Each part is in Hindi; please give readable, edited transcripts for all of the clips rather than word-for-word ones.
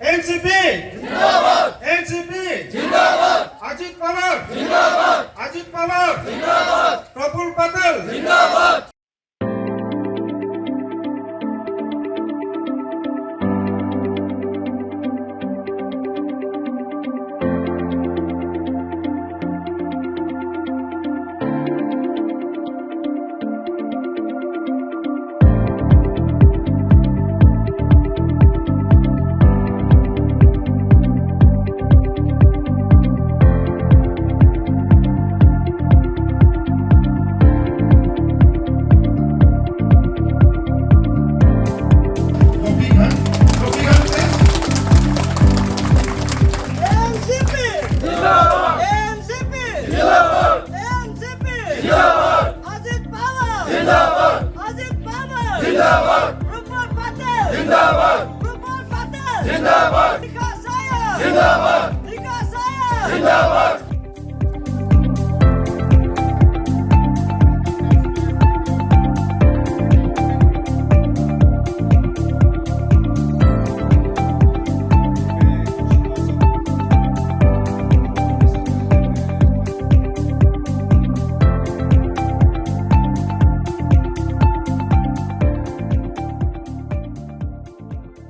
एनसीपी जिंदाबाद, एनसीपी जिंदाबाद, अजित पवार जिंदाबाद, अजित पवार जिंदाबाद, प्रफुल्ल पटेल जिंदाबाद।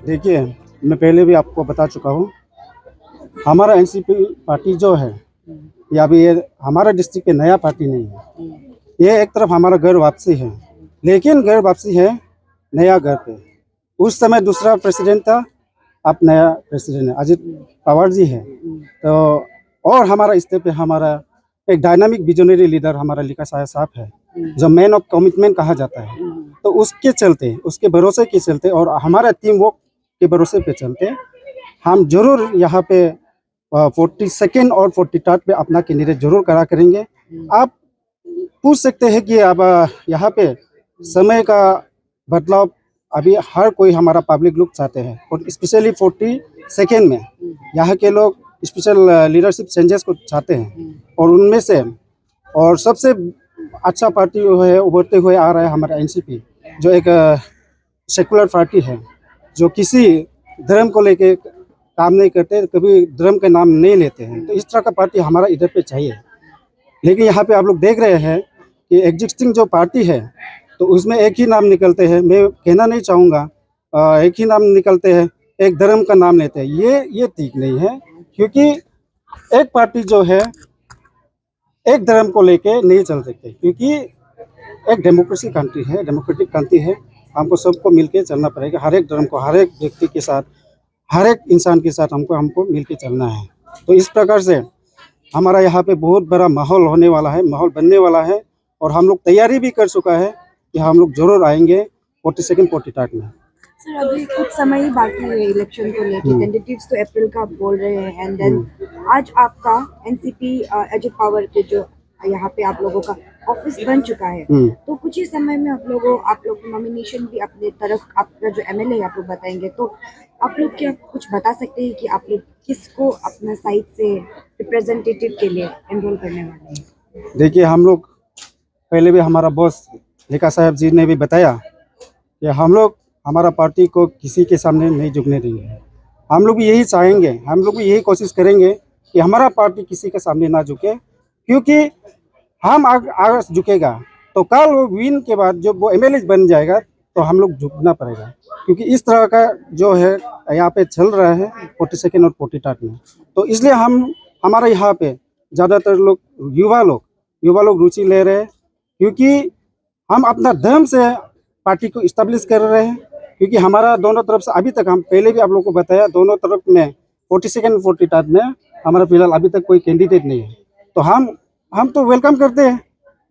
देखिए, मैं पहले भी आपको बता चुका हूँ, हमारा एनसीपी पार्टी जो है या अभी ये हमारा डिस्ट्रिक्ट के नया पार्टी नहीं है। ये एक तरफ हमारा घर वापसी है, लेकिन घर वापसी है नया घर पे। उस समय दूसरा प्रेसिडेंट था, अब नया प्रेसिडेंट है, अजित पवार जी है। तो और हमारा इस पे हमारा एक डायनामिक विजनरी लीडर हमारा लिखा साहब है, जो मैन ऑफ कमिटमेंट कहा जाता है। तो उसके चलते, उसके भरोसे के चलते और हमारा टीम वर्क के भरोसे पे चलते हम जरूर यहाँ पे 42nd और 43rd पे अपना कैंडिडेट जरूर करा करेंगे। आप पूछ सकते हैं कि अब यहाँ पे समय का बदलाव अभी हर कोई हमारा पब्लिक लोग चाहते हैं, और स्पेशली 42nd में यहाँ के लोग स्पेशल लीडरशिप चेंजेस को चाहते हैं। और उनमें से और सबसे अच्छा पार्टी है उभरते हुए आ रहा है हमारा एनसीपी, जो एक सेकुलर पार्टी है, जो किसी धर्म को लेके काम नहीं करते, कभी धर्म के नाम नहीं लेते हैं। तो इस तरह का पार्टी हमारा इधर पे चाहिए। लेकिन यहाँ पे आप लोग देख रहे हैं कि एग्जिस्टिंग जो पार्टी है तो उसमें एक ही नाम निकलते हैं। मैं कहना नहीं चाहूँगा, एक ही नाम निकलते हैं, एक धर्म का नाम लेते हैं। ये ठीक नहीं है, क्योंकि एक पार्टी जो है एक धर्म को लेके नहीं चल सकते, क्योंकि एक डेमोक्रेसी कंट्री है, डेमोक्रेटिक कंट्री है। हमको सबको मिलके चलना पड़ेगा, हर एक धर्म को, हर एक व्यक्ति के साथ, हर एक इंसान के साथ हमको मिलके चलना है। तो इस प्रकार से हमारा यहाँ पे बहुत बड़ा माहौल होने वाला है, माहौल बनने वाला है, और हम लोग तैयारी भी कर चुका है कि हम लोग जरूर आएंगे 42nd 43rd में। सर, अभी कुछ समय ही बाकी है इलेक्शन को लेके, टेंटेटिव्स तो अप्रैल का बोल रहे हैं, एंड देन आज आपका एनसीपी अजित पवार के जो यहाँ पे आप लोगों का ऑफिस बन चुका है, तो कुछ ही समय में आप लोग नॉमिनेशन भी अपने तरफ, आपका जो एमएलए है आप लोग बताएंगे, तो आप लोग क्या कुछ बता सकते हैं कि आप लोग किसको अपना साइड से रिप्रेजेंटेटिव के लिए एनरोल करने वाले हैं? देखिए, हम लोग पहले भी हमारा बॉस लिखा साहब जी ने भी बताया कि हम लोग हमारा पार्टी को किसी के सामने नहीं झुकने देंगे। हम लोग भी यही चाहेंगे, हम लोग भी यही कोशिश करेंगे कि हमारा पार्टी किसी के सामने ना झुके, क्योंकि हम अगर झुकेगा तो कल वो विन के बाद जब वो एमएलए बन जाएगा तो हम लोग झुकना पड़ेगा, क्योंकि इस तरह का जो है यहाँ पे चल रहा है 42nd और 43rd में। तो इसलिए हमारा यहाँ पे ज़्यादातर लोग युवा लोग रुचि ले रहे हैं, क्योंकि हम अपना धर्म से पार्टी को इस्टेब्लिश कर रहे हैं। क्योंकि हमारा दोनों तरफ से अभी तक, हम पहले भी आप लोगों को बताया, दोनों तरफ में 42nd 43rd में हमारा फिलहाल अभी तक कोई कैंडिडेट नहीं है। तो हम तो वेलकम करते हैं।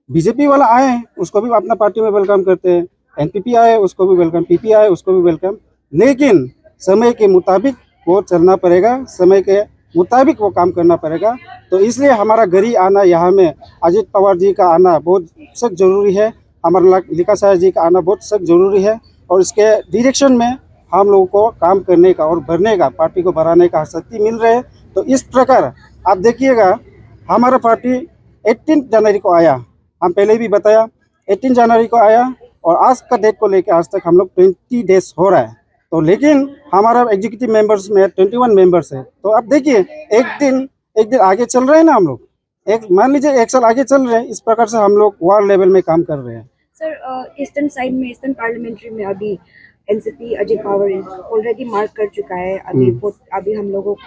बीजेपी वाला आए हैं उसको भी अपना पार्टी में वेलकम करते हैं, एनपीपी आए उसको भी वेलकम, पीपी आए उसको भी वेलकम। लेकिन समय के मुताबिक वो चलना पड़ेगा, समय के मुताबिक वो काम करना पड़ेगा। तो इसलिए हमारा घरी आना, यहाँ में अजित पवार जी का आना बहुत सख्त जरूरी है, हमारा लिखा साहब जी का आना बहुत सख्त जरूरी है। और इसके डायरेक्शन में हम लोगों को काम करने का और बढ़ने का, पार्टी को बढ़ाने का शक्ति मिल रहे हैं। तो इस प्रकार आप देखिएगा, हमारा पार्टी 18 जनवरी को आया, हम पहले भी बताया 18 जनवरी को आया, और आज का डेट को लेकर आज तक हम लोग 20 डेज हो रहा है। तो लेकिन हमारा एग्जीक्यूटिव मेंबर्स में 21 मेंबर्स है। तो अब देखिए एक दिन आगे चल रहे हैं ना हम लोग, एक मान लीजिए 1 साल आगे चल रहे हैं। इस प्रकार से हम लोग वार्ड लेवल में काम कर रहे हैं। सर, ईस्टर्न साइड में, ईस्टर्न पार्लियामेंट्री में अभी NCP Ajit Pawar already mark कर चुका है। अभी हम लोग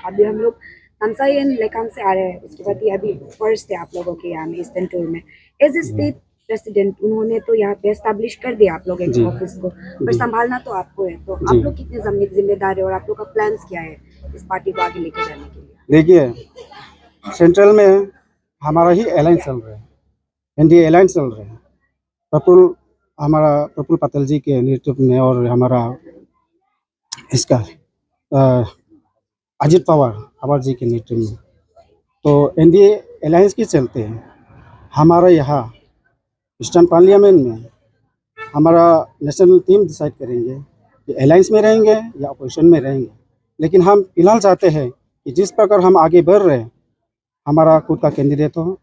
नामसाई एंड लेकांग से आ रहे हैं। उसके बाद ये अभी फर्स्ट है आप लोगों के यहाँ में ईस्टर्न टूर में। एज ए स्टेट प्रेसिडेंट उन्होंने तो यहाँ पे एस्टैब्लिश कर दिया आप लोग एक ऑफिस को, पर संभालना तो आपको है। तो आप लोग कितने जिम्मेदार है और आप लोग का प्लान्स क्या है इस पार्टी को आगे लेके जाने के लिए? देखिए, सेंट्रल में हमारा ही अलायंस चल रहा है, एनडीए अलायंस चल रहा है। प्रफुल्ल पटेल जी के नेतृत्व में और हमारा इसका अजित पवार जी के नेतृत्व में, तो एनडीए अलायंस के चलते हैं। हमारा यहाँ ईस्टर्न पार्लियामेंट में हमारा नेशनल टीम डिसाइड करेंगे कि अलायंस में रहेंगे या अपोजिशन में रहेंगे। लेकिन हम फिलहाल चाहते हैं कि जिस प्रकार हम आगे बढ़ रहे हैं, हमारा खुद का कैंडिडेट हो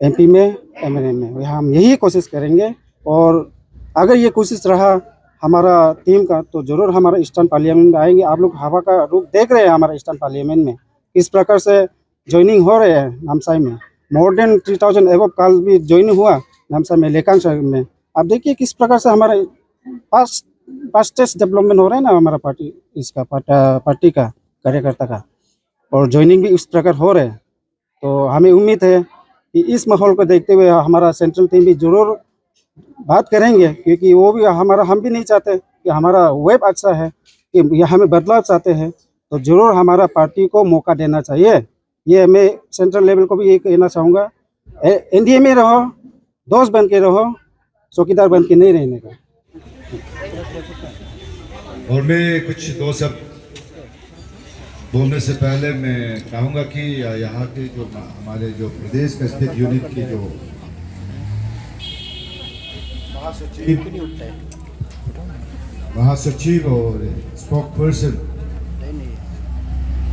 एमपी में, एमएलए में, हम यही कोशिश करेंगे। और अगर ये कोशिश रहा हमारा टीम का, तो ज़रूर हमारा ईस्टर्न पार्लियामेंट में आएंगे। आप लोग हवा का रुख देख रहे हैं हमारा ईस्टर्न पार्लियामेंट में किस प्रकार से ज्वाइनिंग हो रहे हैं। नामसाई में मोर देन 3000 एवं कल भी ज्वाइन हुआ नामसाई में, लेकांग शहर में। आप देखिए किस प्रकार से हमारा फास्टेस्ट डेवलपमेंट हो रहा है ना हमारा पार्टी का कार्यकर्ता का, और ज्वाइनिंग भी इस प्रकार हो रहे हैं। तो हमें उम्मीद है कि इस माहौल को देखते हुए हमारा सेंट्रल टीम भी जरूर बात करेंगे, क्योंकि वो भी हम भी नहीं चाहते कि हमारा वेब अच्छा है, कि हमें बदलाव चाहते हैं। तो जरूर हमारा पार्टी को मौका देना चाहिए। ये मैं सेंट्रल लेवल को भी ये कहना चाहूँगा, एनडीए में रहो, दोस्त बन के रहो, चौकीदार बन के नहीं रहने का। और मैं कुछ दो शब्द बोलने से पहले मैं चाहूँगा कि यहाँ के जो हमारे जो प्रदेश का स्टेट यूनिट के जो महासचिव और स्पोक पर्सन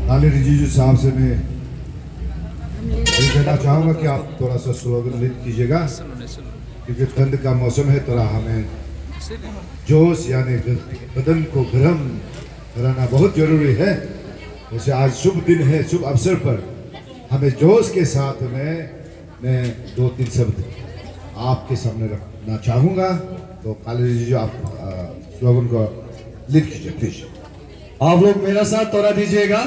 लाली रिजिजू साहब से मैं ये कहना चाहूँगा कि आप थोड़ा सा स्लोगन लिख कीजिएगा, क्योंकि ठंड का मौसम है। थोड़ा हमें जोश यानी बदन को गर्म कराना बहुत जरूरी है। जैसे आज शुभ दिन है, शुभ अवसर पर हमें जोश के साथ में मैं 2-3 शब्द आपके सामने रखना चाहूँगा। तो काली जी आप स्लोगन को लिख कीजिए प्लीज। आप लोग मेरा साथ तोड़ा दीजिएगा।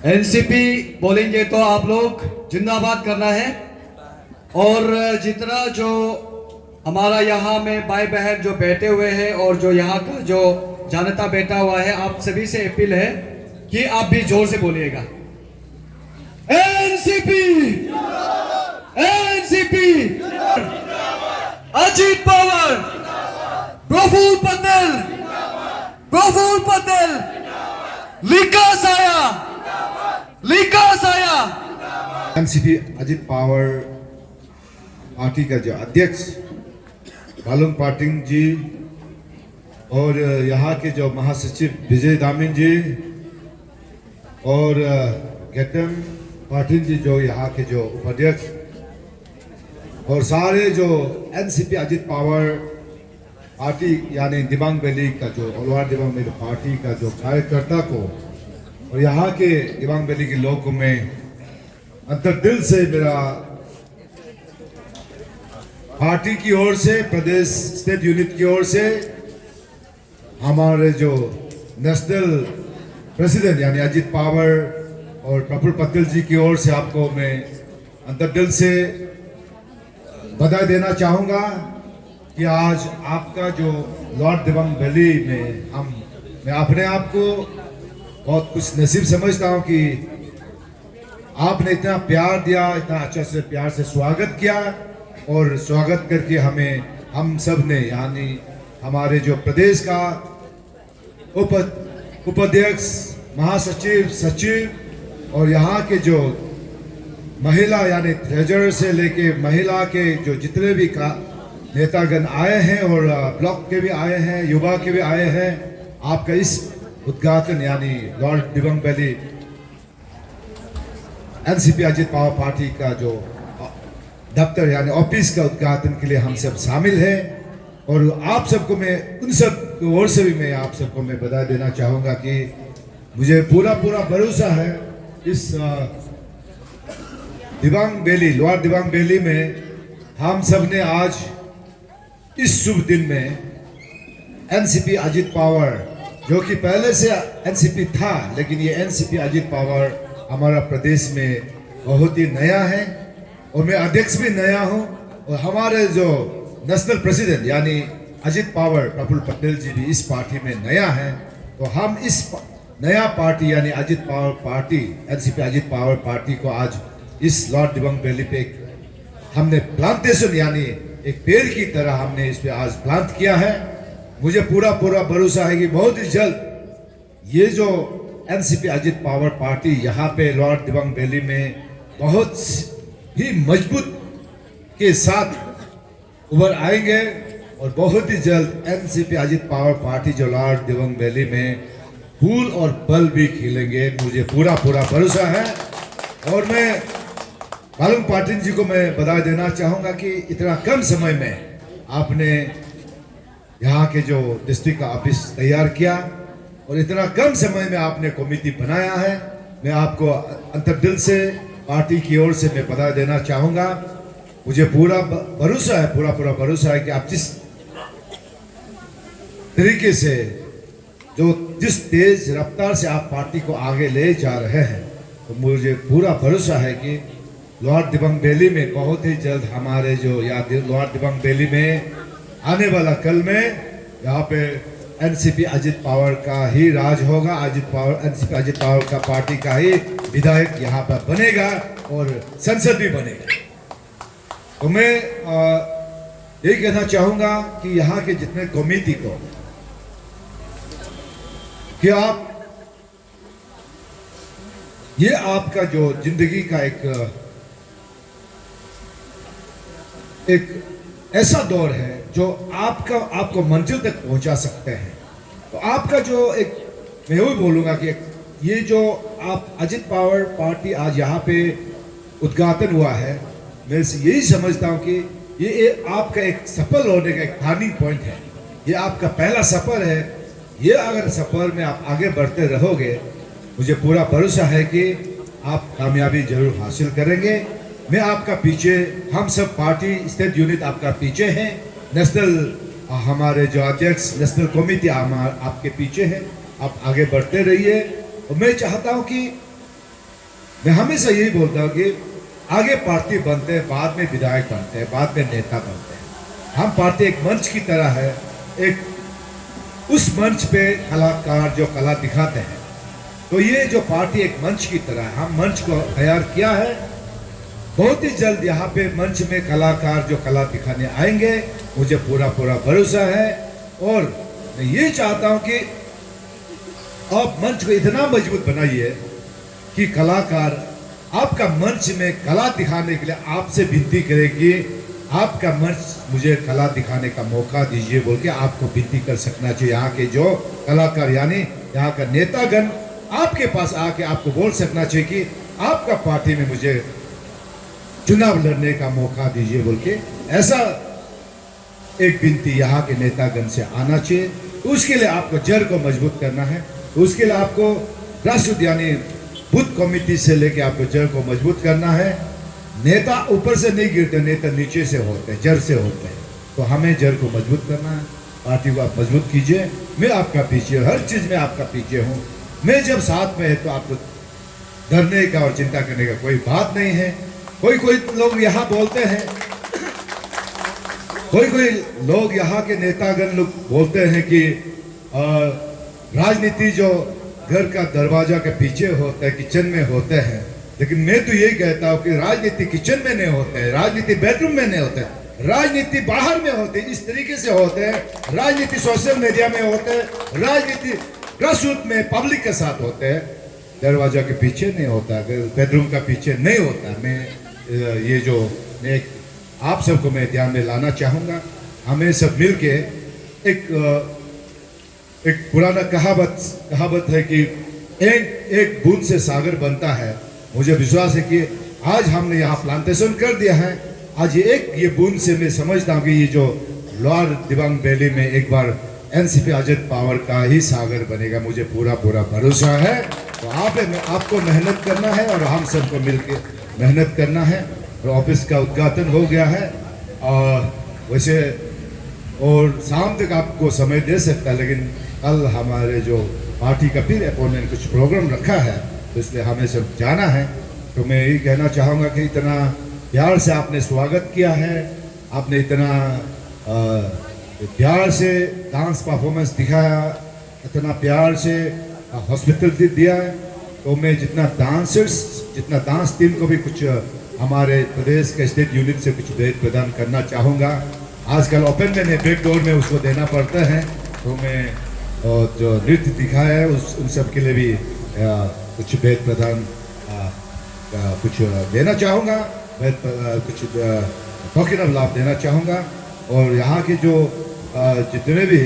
एनसीपी बोलेंगे तो आप लोग जिंदाबाद करना है। और जितना जो हमारा यहाँ में भाई बहन जो बैठे हुए हैं और जो यहाँ का जो जनता बैठा हुआ है, आप सभी से अपील है कि आप भी जोर से बोलिएगा, एनसीपी एनसीपी अजित पवार, प्रफुल्ल पटेल, विकास आया। एनसीपी अजित पवार पार्टी का जो अध्यक्ष बालुंग पाटिंग जी और यहाँ के जो महासचिव विजय दामिन जी और गेटम पाटिल जी जो यहाँ के जो उपाध्यक्ष, और सारे जो एनसीपी अजित पवार पार्टी यानी दिबांग वैली का जो अलवार दिबांग वैली पार्टी का जो कार्यकर्ता को और यहाँ के दिबांग वैली के लोग को मैं अंतर्दिल से मेरा पार्टी की ओर से, प्रदेश स्टेट यूनिट की ओर से, हमारे जो नेशनल प्रेसिडेंट यानी अजित पवार और प्रफुल्ल पटेल जी की ओर से आपको मैं अंतर्दिल से बधाई देना चाहूँगा कि आज आपका जो लॉर्ड दिबांग वैली में मैं अपने आप को बहुत कुछ नसीब समझता हूँ कि आपने इतना प्यार दिया, इतना अच्छा से प्यार से स्वागत किया और स्वागत करके हम सब ने यानी हमारे जो प्रदेश का उपाध्यक्ष, महासचिव, सचिव और यहाँ के जो महिला यानी ट्रेजरर से लेके महिला के जो जितने भी नेतागण आए हैं और ब्लॉक के भी आए हैं, युवा के भी आए हैं, आपका इस उद्घाटन यानी Lord Dibang valley NCP Ajit Pawar party का जो दफ्तर यानी ऑफिस का उद्घाटन के लिए हम सब शामिल हैं। और आप सबको मैं उन सब की ओर से भी मैं आप सबको मैं बता देना चाहूँगा कि मुझे पूरा भरोसा है इस Dibang valley, lower Dibang valley में हम सब ने आज इस शुभ दिन में एनसीपी अजित पवार, जो कि पहले से एनसीपी था, लेकिन ये एनसीपी अजित पवार हमारा प्रदेश में बहुत ही नया है और मैं अध्यक्ष भी नया हूँ और हमारे जो नेशनल प्रेसिडेंट यानी अजित पवार प्रफुल्ल पटेल जी भी इस पार्टी में नया है। तो हम इस नया पार्टी यानी Ajit Pawar party, NCP Ajit Pawar party को आज इस लॉर्ड दिबांग वैली पे हमने प्लांटेशन यानी एक पेड़ की तरह हमने इस पे आज प्लांट किया है। मुझे पूरा भरोसा है कि बहुत ही जल्द ये जो एनसीपी अजित पवार पार्टी यहाँ पे लॉर्ड दिबांग वैली में बहुत ही मजबूत के साथ उभर आएंगे और बहुत ही जल्द एनसीपी अजित पवार पार्टी जो लॉर्ड दिबांग वैली में फूल और फल भी खिलेंगे, मुझे पूरा भरोसा है। और मैं मालूम पाटिल जी को मैं बता देना चाहूँगा कि इतना कम समय में आपने यहाँ के जो डिस्ट्रिक्ट का ऑफिस तैयार किया और इतना कम समय में आपने कमेटी बनाया है। मैं आपको अंतर्दिल से पार्टी की ओर से मैं बता देना चाहूँगा, मुझे पूरा भरोसा है कि आप जिस तरीके से जिस तेज रफ्तार से आप पार्टी को आगे ले जा रहे हैं, तो मुझे पूरा भरोसा है कि लोअर दिबांग वैली में बहुत ही जल्द हमारे जो लोअर दिबांग वैली में आने वाला कल में यहाँ पे एनसीपी अजित पवार का ही राज होगा। एनसीपी अजित पवार का पार्टी का ही विधायक यहाँ पर बनेगा और संसद भी बनेगा। तो मैं यही कहना चाहूँगा कि यहाँ के जितने कमेटी को कि आप ये आपका जो जिंदगी का एक ऐसा दौर है जो आपको मंजिल तक पहुंचा सकते हैं। तो आपका जो मैं वही बोलूँगा कि ये जो आप अजित पवार पार्टी आज यहाँ पे उद्घाटन हुआ है, मैं यही समझता हूँ कि ये आपका एक सफल होने का एक टर्निंग पॉइंट है। ये आपका पहला सफर है। ये अगर सफर में आप आगे बढ़ते रहोगे, मुझे पूरा भरोसा है कि आप कामयाबी जरूर हासिल करेंगे। मैं आपका पीछे, हम सब पार्टी स्टेट यूनिट आपका पीछे हैं, नेशनल हमारे जो अध्यक्ष नेशनल कमेटी आपके पीछे है। आप आगे बढ़ते रहिए और मैं चाहता हूं कि मैं हमेशा यही बोलता हूं कि आगे पार्टी बनते हैं, बाद में विधायक बनते हैं, बाद में नेता बनते हैं। हम पार्टी एक मंच की तरह है, एक उस मंच पे कलाकार जो कला दिखाते हैं। तो ये जो पार्टी एक मंच की तरह है, हम मंच को तैयार किया है। बहुत ही जल्द यहाँ पे मंच में कलाकार जो कला दिखाने आएंगे, मुझे पूरा भरोसा है। और मैं ये चाहता हूँ कि आप मंच को इतना मजबूत बनाइए कि कलाकार आपका मंच में कला दिखाने के लिए आपसे विनती करेगी, आपका मंच मुझे कला दिखाने का मौका दीजिए बोल के आपको विनती कर सकना चाहिए। यहाँ के जो कलाकार यानी यहाँ का नेतागण आपके पास आके आपको बोल सकना चाहिए कि आपका पार्टी में मुझे चुनाव लड़ने का मौका दीजिए बोल के, ऐसा एक विनती यहाँ के नेतागण से आना चाहिए। तो उसके लिए आपको जड़ को मजबूत करना है। तो उसके लिए आपको राष्ट्रीय यानी बूथ कमेटी से लेके आपको जड़ को मजबूत करना है। नेता ऊपर से नहीं गिरते, नेता नीचे से होते हैं, जड़ से होते हैं। तो हमें जड़ को मजबूत करना है। पार्टी को आप मजबूत कीजिए। मैं आपका पीछे, हर चीज में आपका पीछे हूँ। मैं जब साथ में है तो आपको डरने का और चिंता करने का कोई बात नहीं है। कोई लोग यहाँ बोलते हैं, कोई लोग यहाँ के नेतागण लोग बोलते हैं कि राजनीति जो घर का दरवाजा के पीछे होता है, किचन में होते हैं। लेकिन मैं तो यही कहता हूँ कि राजनीति किचन में नहीं होते हैं, राजनीति बेडरूम में नहीं होते, राजनीति बाहर में होते हैं। इस तरीके से होते हैं। राजनीति सोशल मीडिया में होते हैं, राजनीति ग्रासरूट में पब्लिक के साथ होते हैं। दरवाजा के पीछे नहीं होता, बेडरूम का पीछे नहीं होता। मैं आप सबको मैं ध्यान में लाना चाहूँगा। हमें सब मिल के एक पुराना कहावत है कि एक बूंद से सागर बनता है। मुझे विश्वास है कि आज हमने यहाँ प्लांटेशन कर दिया है। आज ये बूंद से मैं समझता हूँ कि ये जो लोअर दिबांग वैली में एक बार एनसीपी अजित पावर का ही सागर बनेगा, मुझे पूरा पूरा भरोसा है। तो आपको मेहनत करना है और हम सबको मिलकर मेहनत करना है। और ऑफिस का उद्घाटन हो गया है और वैसे और शाम तक आपको समय दे सकता है, लेकिन कल हमारे जो पार्टी का फिर अपॉइंटमेंट कुछ प्रोग्राम रखा है, तो इसलिए हमें सब जाना है। तो मैं यही कहना चाहूँगा कि इतना प्यार से आपने स्वागत किया है, आपने इतना प्यार से डांस परफॉर्मेंस दिखाया, इतना प्यार से हॉस्पिटल दिया है। तो मैं जितना डांस टीम को भी कुछ हमारे प्रदेश के स्टेट यूनिट से कुछ भेंट प्रदान करना चाहूँगा। आजकल ओपन में बैक डोर में उसको देना पड़ता है, तो मैं जो नृत्य दिखाया है उन सब के लिए भी कुछ भेंट प्रदान कुछ देना चाहूँगा, कुछ टोकन ऑफ लाभ देना चाहूँगा। और यहाँ के जो जितने भी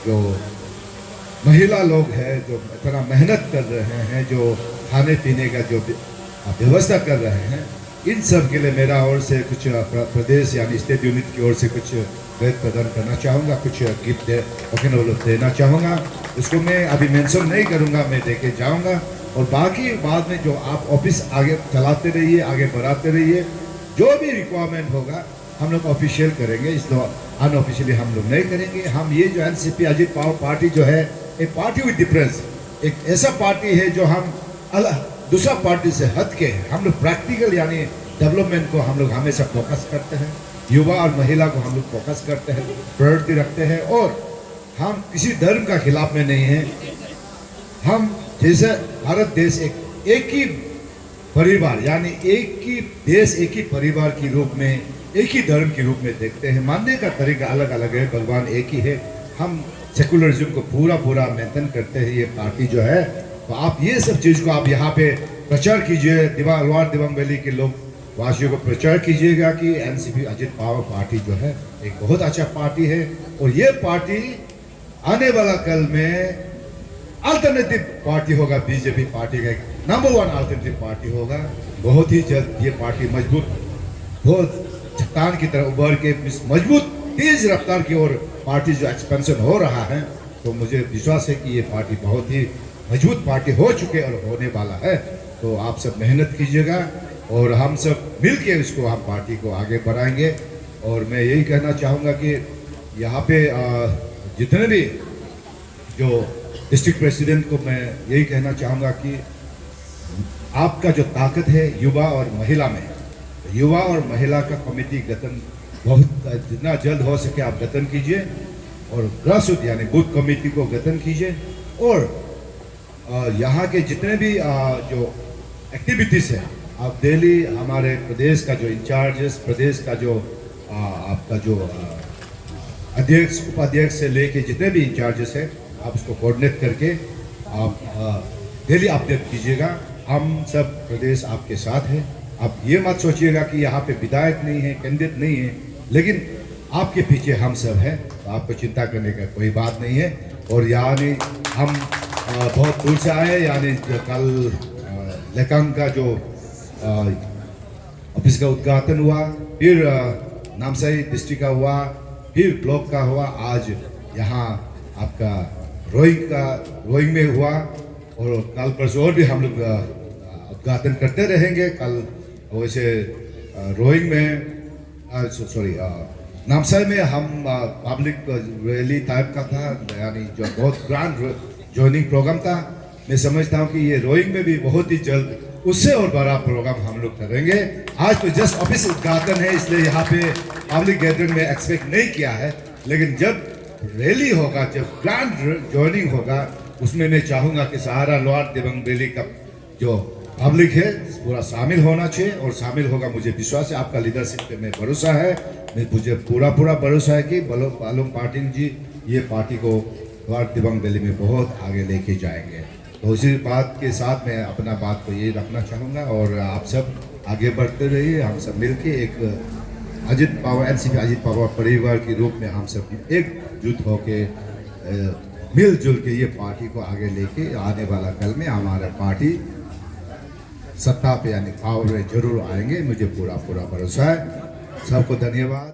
जो महिला लोग हैं जो इतना मेहनत कर रहे हैं, जो खाने पीने का जो व्यवस्था कर रहे हैं, इन सब के लिए मेरा ओर से कुछ प्रदेश यानी स्टेट यूनिट की ओर से कुछ भेंट प्रदान करना चाहूँगा, कुछ गिफ्ट टोकन देना चाहूँगा। इसको मैं अभी मेंशन नहीं करूँगा, मैं देके जाऊँगा। और बाकी बाद में जो आप ऑफिस आगे चलाते रहिए, आगे बढ़ाते रहिए, जो भी रिक्वायरमेंट होगा हम लोग ऑफिशियल करेंगे, इसलिए अनऑफिशियली हम लोग नहीं करेंगे। हम ये जो एनसीपी अजित पावर पार्टी जो है, एक पार्टी विद डिफरेंस, एक ऐसा पार्टी है जो हम दूसरा पार्टी से हट के हैं। हम लोग प्रैक्टिकल यानी डेवलपमेंट को हम लोग हमेशा फोकस करते हैं, युवा और महिला को हम लोग फोकस करते हैं, प्रायोरिटी रखते हैं। और हम किसी धर्म का खिलाफ में नहीं हैं। हम जैसे भारत देश एक ही परिवार यानी एक ही देश, एक ही परिवार के रूप में, एक ही धर्म के रूप में देखते हैं। मानने का तरीका अलग अलग है, भगवान एक ही है। हम सेकुलरिज्म को पूरा मेंटेन करते हैं ये पार्टी जो है। तो आप ये सब चीज़ को आप यहाँ पे प्रचार कीजिए, लोअर दिबांग वैली के लोग वासियों को प्रचार कीजिएगा कि एनसीपी अजित पावर पार्टी जो है एक बहुत अच्छा पार्टी है। और ये पार्टी आने वाला कल में अल्टरनेटिव पार्टी होगा, बीजेपी पार्टी का एक नंबर 1 अल्टरनेटिव पार्टी होगा। बहुत ही जल्द ये पार्टी मजबूत, बहुत चट्टान की तरह उभर के मजबूत तेज रफ्तार की ओर पार्टी जो एक्सपेंशन हो रहा है, तो मुझे विश्वास है कि ये पार्टी बहुत ही मजबूत पार्टी हो चुके और होने वाला है। तो आप सब मेहनत कीजिएगा और हम सब मिलके इसको हम पार्टी को आगे बढ़ाएंगे। और मैं यही कहना चाहूँगा कि यहाँ पे जितने भी जो डिस्ट्रिक्ट प्रेसिडेंट को मैं यही कहना चाहूँगा कि आपका जो ताकत है युवा और महिला में, युवा और महिला का कमेटी गठन बहुत जितना जल्द हो सके आप गठन कीजिए और ग्रासरूट यानी बूथ कमेटी को गठन कीजिए। और यहाँ के जितने भी जो एक्टिविटीज़ है आप डेली हमारे प्रदेश का जो इंचार्जेस, प्रदेश का जो आपका जो अध्यक्ष, उपाध्यक्ष से लेके जितने भी इंचार्जेस हैं, आप उसको कोऑर्डिनेट करके आप डेली अपडेट कीजिएगा। हम सब प्रदेश आपके साथ हैं। आप ये मत सोचिएगा कि यहाँ पे विधायक नहीं है, कैंडिडेट नहीं है, लेकिन आपके पीछे हम सब हैं, तो आपको चिंता करने का कोई बात नहीं है। और यानी हम बहुत दूर से आए, यानी कल लेकांग का जो ऑफिस का उद्घाटन हुआ, फिर नामसाई डिस्ट्रिक्ट का हुआ, फिर ब्लॉक का हुआ, आज यहाँ आपका रोइंग में हुआ और कल परसों और भी हम लोग उद्घाटन करते रहेंगे। कल वैसे रोइंग में नामसाई में हम पब्लिक रैली टाइप का था, यानी जो बहुत ग्रैंड ज्वाइनिंग प्रोग्राम था। मैं समझता हूँ कि ये रोइंग में भी बहुत ही जल्द उससे और बड़ा प्रोग्राम हम लोग करेंगे। आज तो जस्ट ऑफिस उद्घाटन है, इसलिए यहाँ पे पब्लिक गैदरिंग में एक्सपेक्ट नहीं किया है, लेकिन जब रैली होगा, जब ग्रैंड ज्वाइनिंग होगा, उसमें मैं चाहूँगा कि सारा लोअर दिबांग वैली का जो पब्लिक है पूरा शामिल होना चाहिए और शामिल होगा। मुझे विश्वास है, आपका लीडरशिप पे मैं भरोसा है, मुझे पूरा भरोसा है कि बालूम पाटिल जी ये पार्टी को लोअर दिबांग वैली में बहुत आगे लेके जाएंगे। तो उसी बात के साथ मैं अपना बात को ये रखना चाहूँगा और आप सब आगे बढ़ते रहिए। हम सब मिलके एक Ajit power, NCP Ajit power परिवार के रूप में हम सब एकजुट होके मिलजुल के ये पार्टी को आगे लेके आने वाला कल में हमारा पार्टी सत्ता पे यानी पावर में जरूर आएंगे। मुझे पूरा भरोसा है। सबको धन्यवाद।